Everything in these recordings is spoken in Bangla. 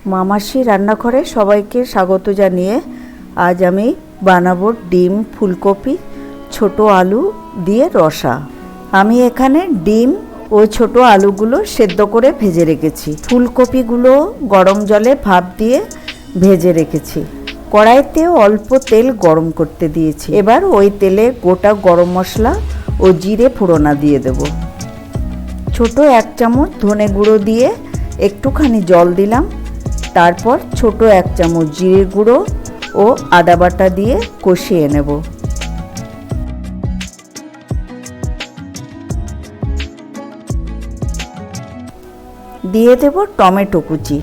মামাসি রান্নাঘরে সবাইকে স্বাগত জানিয়ে আজ আমি বানাবো ডিম, ফুলকপি, ছোট আলু দিয়ে রসা। আমি এখানে ডিম ও ছোট আলুগুলো সেদ্ধ করে ভেজে রেখেছি। ফুলকপিগুলো গরম জলে ভাপ দিয়ে ভেজে রেখেছি। কড়াইতে অল্প তেল গরম করতে দিয়েছি। এবার ওই তেলে গোটা গরম মশলা ও জিরে ফোড়না দিয়ে দেব। ছোট 1 চামচ ধনে গুঁড়ো দিয়ে একটুখানি জল দিলাম। তারপর ছোট 1 চামচ জিরে গুঁড়ো ও আদা বাটা দিয়ে কষিয়ে নেব। দিয়ে দেব টমেটো কুচি।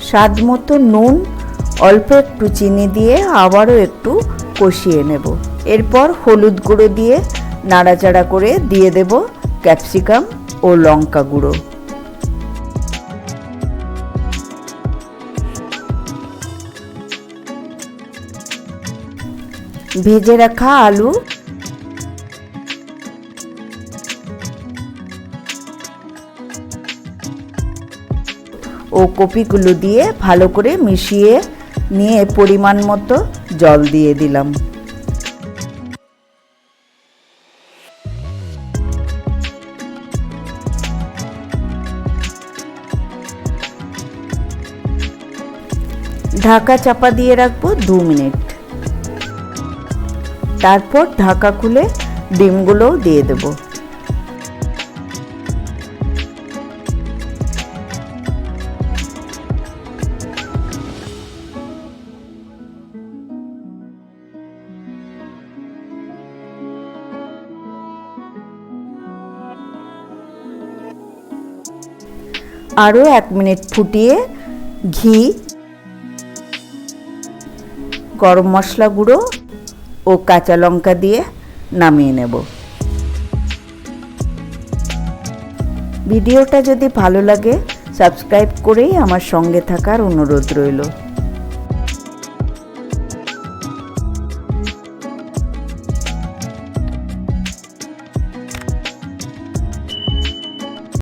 স্বাদ মতো নুন, অল্প একটু চিনি দিয়ে আবারও একটু কষিয়ে নেব। এরপর হলুদ গুঁড়ো দিয়ে নাড়াচাড়া করে দিয়ে দেব ক্যাপসিকাম ও লঙ্কা গুঁড়ো। ভেজে রাখা আলু ও কপিগুলো দিয়ে ভালো করে মিশিয়ে নিয়ে পরিমাণ মতো জল দিয়ে দিলাম। ঢাকা চাপা দিয়ে রাখবো 2 মিনিট। তারপর ঢাকা খুলে ডিমগুলোও দিয়ে দেব। আরও 1 মিনিট ফুটিয়ে ঘি, গরম মশলা গুঁড়ো ও কাঁচা লঙ্কা দিয়ে নামিয়ে নেব। ভিডিওটা যদি ভালো লাগে সাবস্ক্রাইব করেই আমার সঙ্গে থাকার অনুরোধ রইল।